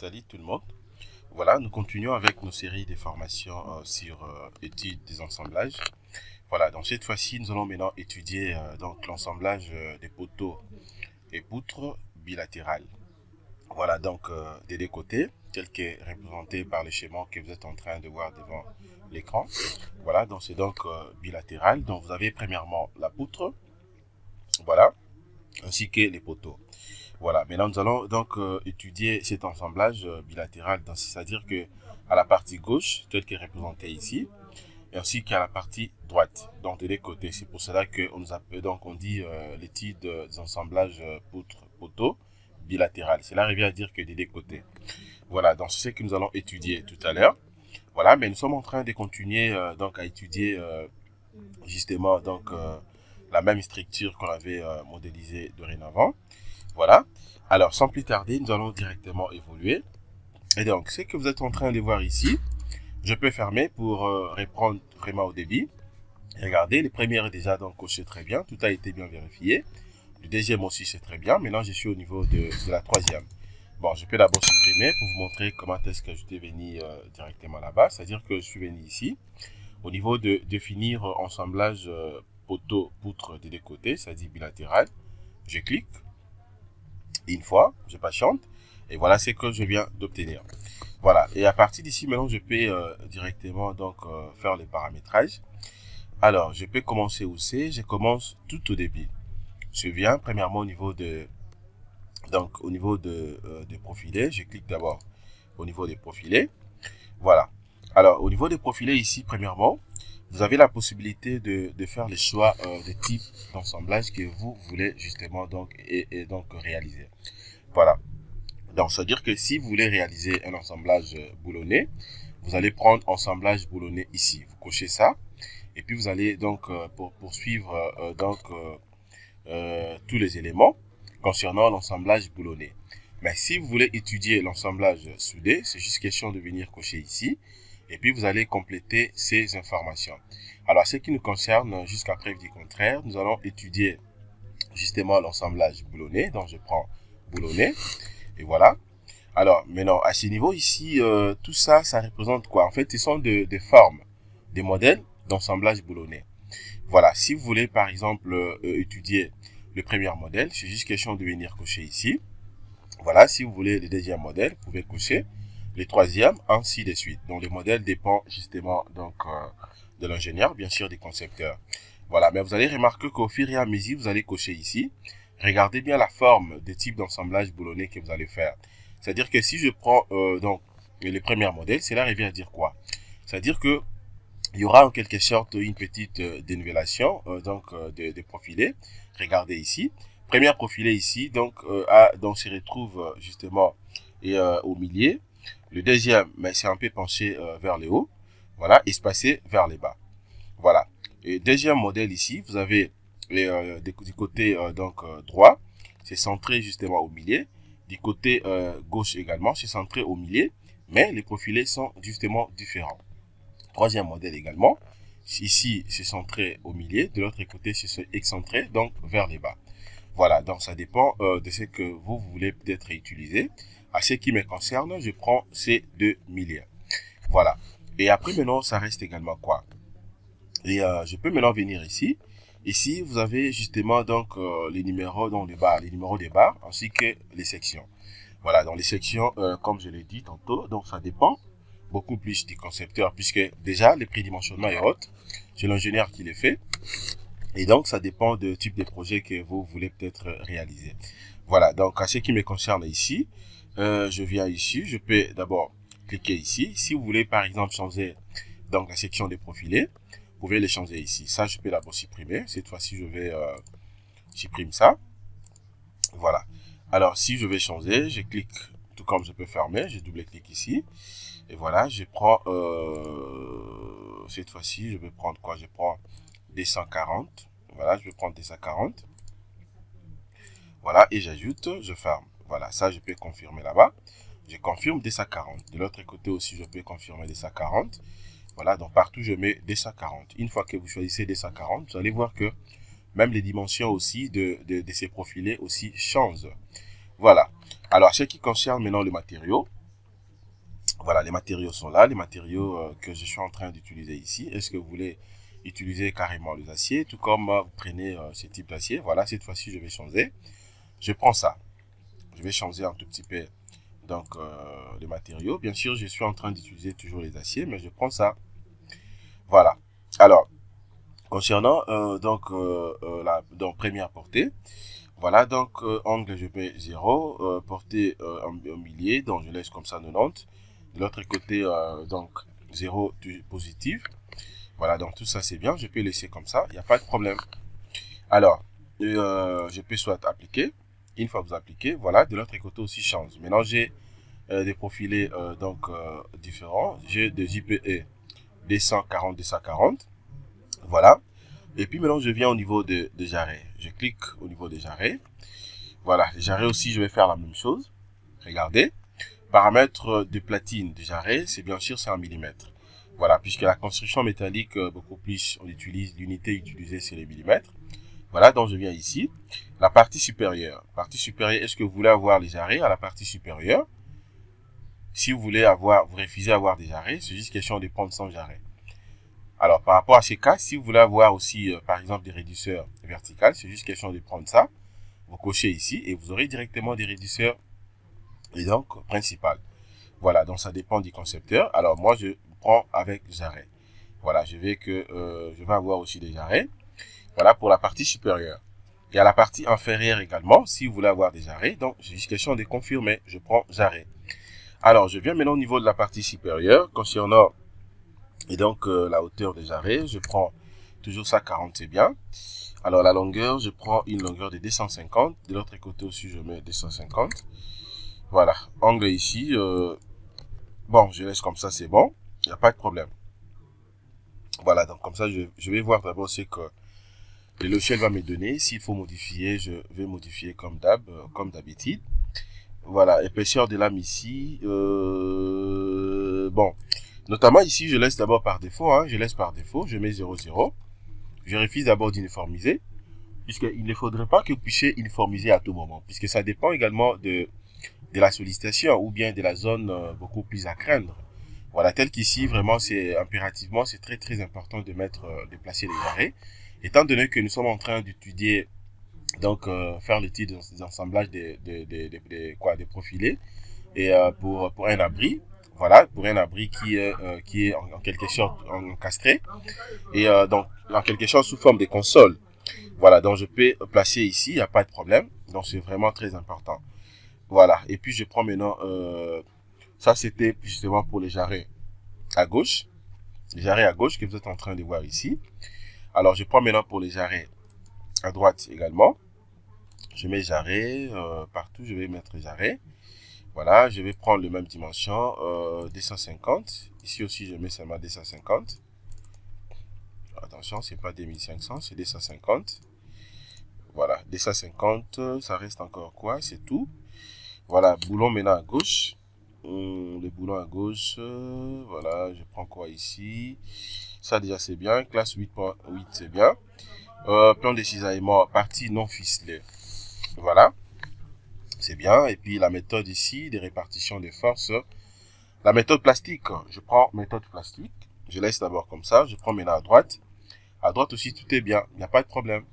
Salut tout le monde. Voilà, nous continuons avec nos séries de formations sur études des ensemblages. Voilà, donc cette fois-ci, nous allons maintenant étudier donc l'assemblage des poteaux et poutres bilatérales. Voilà, donc des deux côtés, tel qu'est représenté par le schéma que vous êtes en train de voir devant l'écran. Voilà, donc c'est donc bilatéral. Donc vous avez premièrement la poutre, voilà, ainsi que les poteaux. Voilà, maintenant nous allons donc étudier cet assemblage bilatéral, c'est-à-dire que à la partie gauche, telle qu'elle est représentée ici, et ainsi qu'à la partie droite, donc de les côtés. C'est pour cela qu'on nous appelle, donc on dit l'étude des assemblages poutre-poteau bilatéral. Cela revient à dire que des deux côtés. Voilà, donc c'est ce que nous allons étudier tout à l'heure. Voilà, mais nous sommes en train de continuer donc à étudier justement donc la même structure qu'on avait modélisée dorénavant. Voilà. Alors, sans plus tarder, nous allons directement évoluer. Et donc, ce que vous êtes en train de voir ici, je peux fermer pour reprendre vraiment au débit. Regardez, le premier est déjà donc coché très bien. Tout a été bien vérifié. Le deuxième aussi, c'est très bien. Maintenant, je suis au niveau de la troisième. Bon, je peux d'abord supprimer pour vous montrer comment est-ce que je suis venu directement là-bas. C'est-à-dire que je suis venu ici. Au niveau de définir ensemblage poteau-poutre des deux côtés, c'est-à-dire bilatéral, je clique. Une fois, je patiente, et voilà ce que je viens d'obtenir. Voilà, et à partir d'ici, maintenant, je peux directement donc faire le paramétrage. Alors, je peux commencer où c'est? Je commence tout au début. Je viens premièrement au niveau de profilés. Je clique d'abord au niveau des profilés. Voilà. Alors, au niveau des profilés ici, premièrement, vous avez la possibilité de faire le choix de type d'assemblage que vous voulez justement donc donc réaliser. Voilà. Donc, ça veut dire que si vous voulez réaliser un assemblage boulonné, vous allez prendre assemblage boulonné ici. Vous cochez ça. Et puis, vous allez donc poursuivre tous les éléments concernant l'assemblage boulonné. Mais si vous voulez étudier l'assemblage soudé, c'est juste question de venir cocher ici. Et puis, vous allez compléter ces informations. Alors, ce qui nous concerne, jusqu'à preuve du contraire, nous allons étudier justement l'assemblage boulonné. Donc, je prends boulonné. Et voilà. Alors, maintenant, à ce niveau ici, tout ça, ça représente quoi? En fait, ce sont des formes, des modèles d'assemblage boulonné. Voilà. Si vous voulez, par exemple, étudier le premier modèle, c'est juste question de venir cocher ici. Voilà. Si vous voulez le deuxième modèle, vous pouvez cocher le troisième, ainsi de suite. Donc, le modèle dépend justement donc de l'ingénieur, bien sûr, des concepteurs. Voilà. Mais vous allez remarquer qu'au fur et à mesure, vous allez cocher ici. Regardez bien la forme de type d'assemblage boulonné que vous allez faire. C'est-à-dire que si je prends donc le premier modèle, cela revient à dire quoi? C'est-à-dire que il y aura en quelque sorte une petite dénivellation de profilés. Regardez ici. Premier profilé ici, donc se retrouve justement au milieu. Le deuxième, mais c'est un peu penché vers le haut. Voilà, espacé vers le bas. Voilà. Et deuxième modèle ici, vous avez du côté droit, c'est centré justement au milieu. Du côté gauche également, c'est centré au milieu, mais les profilés sont justement différents. Troisième modèle également, ici c'est centré au milieu, de l'autre côté c'est excentré, donc vers les bas. Voilà, donc ça dépend de ce que vous voulez peut-être utiliser. À ce qui me concerne, je prends ces deux milieux. Voilà. Et après maintenant, ça reste également quoi? Et je peux maintenant venir ici. Ici, vous avez justement donc les numéros dans les barres, les numéros des barres, ainsi que les sections. Voilà, dans les sections, comme je l'ai dit tantôt, donc ça dépend beaucoup plus du concepteur, puisque déjà, le prédimensionnement est haut. C'est l'ingénieur qui le fait. Et donc, ça dépend du type de projet que vous voulez peut-être réaliser. Voilà, donc à ce qui me concerne ici, je viens ici, je peux d'abord cliquer ici. Si vous voulez, par exemple, changer donc la section des profilés, vous pouvez les changer ici. Ça, je peux d'abord supprimer. Cette fois-ci, je vais supprimer ça. Voilà. Alors, si je vais changer, je clique, tout comme je peux fermer, je double-clique ici. Et voilà, je prends, cette fois-ci, je vais prendre quoi? Je prends des 140. Voilà, je vais prendre des 140. Voilà, et j'ajoute, je ferme. Voilà, ça, je peux confirmer là-bas. Je confirme des 140. De l'autre côté aussi, je peux confirmer des 140. Voilà, donc partout, je mets des 140. Une fois que vous choisissez des 140, vous allez voir que même les dimensions aussi de ces profilés aussi changent. Voilà. Alors, ce qui concerne maintenant le matériau, Voilà, les matériaux sont là, les matériaux que je suis en train d'utiliser ici. Est-ce que vous voulez utiliser carrément les aciers, tout comme vous prenez ce type d'acier. Voilà, cette fois-ci, je vais changer. Je prends ça. Je vais changer un tout petit peu donc les matériaux. Bien sûr, je suis en train d'utiliser toujours les aciers, mais je prends ça. Voilà. Alors, concernant donc première portée, voilà, donc angle je mets 0, portée au millier, donc je laisse comme ça 90. De l'autre côté, donc 0 positif. Voilà, donc tout ça c'est bien, je peux laisser comme ça, il n'y a pas de problème. Alors, je peux soit appliquer, une fois que vous appliquez, voilà, de l'autre côté aussi change. Maintenant j'ai des profilés différents, j'ai des JPE 240, 240, voilà. Et puis maintenant je viens au niveau des jarrets, je clique au niveau des jarrets. Voilà, les jarrets aussi, je vais faire la même chose. Regardez, paramètres de platine de jarret, c'est bien sûr c'est en millimètres. Voilà, puisque la construction métallique, beaucoup plus, on utilise l'unité utilisée, c'est les millimètres. Voilà, donc je viens ici. La partie supérieure. Partie supérieure, est-ce que vous voulez avoir les jarrets à la partie supérieure? Si vous voulez avoir, vous refusez d'avoir des jarrets, c'est juste question de prendre sans jarret. Alors, par rapport à ces cas, si vous voulez avoir aussi, par exemple, des réducteurs verticales, c'est juste question de prendre ça. Vous cochez ici et vous aurez directement des réducteurs et donc principal. Voilà, donc ça dépend du concepteur. Alors moi je prends avec jarret. Voilà, je vais avoir aussi des jarrets. Voilà pour la partie supérieure. Et à la partie inférieure également, si vous voulez avoir des jarrets, donc c'est juste question de confirmer, je prends jarret. Alors je viens maintenant au niveau de la partie supérieure concernant et donc la hauteur des jarrets, je prends toujours ça 40, c'est bien. Alors la longueur, je prends une longueur de 250. De l'autre côté aussi, je mets 250. Voilà, angle ici, bon, je laisse comme ça, c'est bon, il n'y a pas de problème. Voilà, donc comme ça, je vais voir d'abord ce que le logiciel va me donner. S'il faut modifier, je vais modifier comme d'habitude. Voilà, épaisseur de lame ici, bon, notamment ici, je laisse d'abord par défaut, hein, je laisse par défaut, je mets 0,0. Je refuse d'abord d'uniformiser, puisqu'il ne faudrait pas que vous puissiez uniformiser à tout moment, puisque ça dépend également de la sollicitation ou bien de la zone beaucoup plus à craindre. Voilà, tel qu'ici, vraiment, c'est impérativement, c'est très très important de mettre, de placer les jarrets, étant donné que nous sommes en train d'étudier, donc faire l'étude d'assemblage des profilés et pour un abri. Voilà, pour un abri qui est en quelque sorte encastré et donc en quelque sorte sous forme de console. Voilà, donc je peux placer ici, il n'y a pas de problème. Donc c'est vraiment très important. Voilà, et puis je prends maintenant, ça c'était justement pour les jarrets à gauche. Les jarrets à gauche que vous êtes en train de voir ici. Alors je prends maintenant pour les jarrets à droite également. Je mets jarret, partout je vais mettre jarret. Voilà, je vais prendre la même dimension, 250. Ici aussi je mets seulement 250. Attention, c'est pas 2500, c'est 250. Voilà, 250, ça reste encore quoi, c'est tout. Voilà, boulon maintenant à gauche. Le boulon à gauche, voilà, je prends quoi ici. Ça déjà c'est bien, classe 8.8 c'est bien. Plan de cisaillement, partie non ficelée. Voilà, c'est bien. Et puis la méthode ici, des répartitions des forces. La méthode plastique, je prends méthode plastique. Je laisse d'abord comme ça, je prends maintenant à droite. À droite aussi tout est bien, il n'y a pas de problème.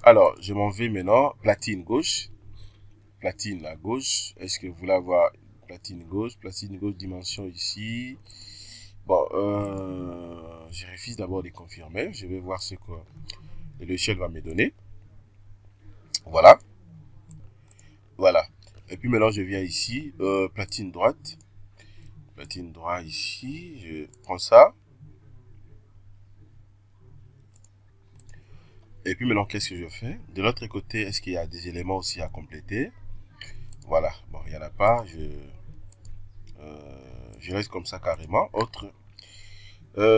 Alors, je m'en vais maintenant, platine gauche. Platine à gauche. Est-ce que vous voulez avoir platine gauche, dimension ici. Bon, je refuse d'abord de confirmer. Je vais voir ce que le logiciel va me donner. Voilà. Voilà. Et puis maintenant, je viens ici, platine droite. Platine droite ici. Je prends ça. Et puis maintenant, qu'est-ce que je fais? De l'autre côté, est-ce qu'il y a des éléments aussi à compléter? Voilà. Bon, il n'y en a pas. Je laisse comme ça carrément. Autre.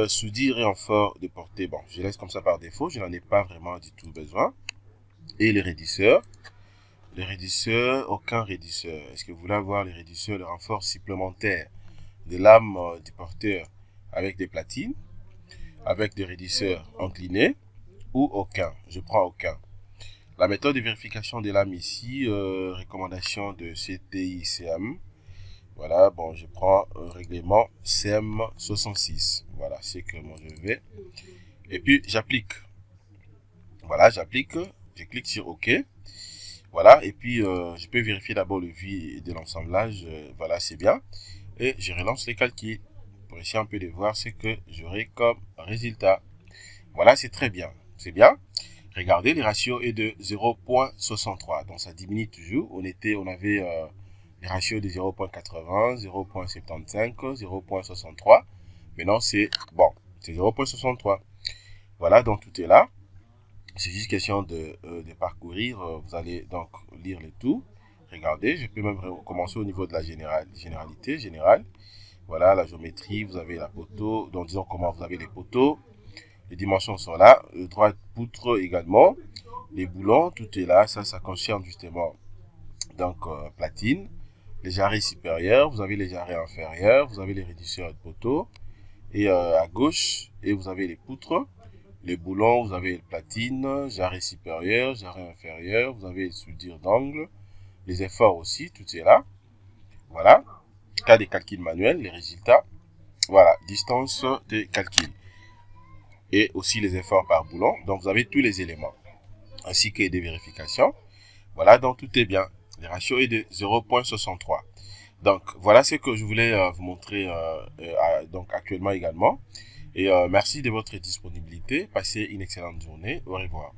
Soudure et renfort de portée. Bon, je laisse comme ça par défaut. Je n'en ai pas vraiment du tout besoin. Et les raidisseurs. Les raidisseurs, aucun raidisseur. Est-ce que vous voulez avoir les raidisseurs, le renfort supplémentaire de lame du porteur avec des platines, avec des raidisseurs inclinés ou aucun? Je prends aucun. La méthode de vérification des lames ici, recommandation de CTICM. Voilà, bon, je prends règlement CM66. Voilà, c'est comment je vais. Et puis, j'applique. Voilà, j'applique. Je clique sur OK. Voilà, et puis je peux vérifier d'abord le vide de l'assemblage. Voilà, c'est bien. Et je relance les calculs pour essayer un peu de voir ce que j'aurai comme résultat. Voilà, c'est très bien. C'est bien. Regardez, le ratio est de 0,63. Donc, ça diminue toujours. On avait les ratios de 0,80, 0,75, 0,63. Maintenant, c'est bon. C'est 0,63. Voilà, donc tout est là. C'est juste question de parcourir. Vous allez donc lire le tout. Regardez, je peux même commencer au niveau de la généralité générale. Voilà, la géométrie, vous avez la poteau. Donc, disons comment vous avez les poteaux. Les dimensions sont là. Le droit de poutre également. Les boulons, tout est là. Ça concerne justement donc platine. Les jarrets supérieurs, vous avez les jarrets inférieurs. Vous avez les réducteurs de poteaux. Et à gauche, et vous avez les poutres. Les boulons, vous avez les platines, jarret supérieur, jarret inférieur. Vous avez les soudures d'angle. Les efforts aussi, tout est là. Voilà. Cas des calculs manuels, les résultats. Voilà, distance des calculs. Et aussi les efforts par boulon. Donc, vous avez tous les éléments, ainsi que des vérifications. Voilà, donc tout est bien. Le ratio est de 0,63. Donc, voilà ce que je voulais vous montrer donc actuellement également. Et merci de votre disponibilité. Passez une excellente journée. Au revoir.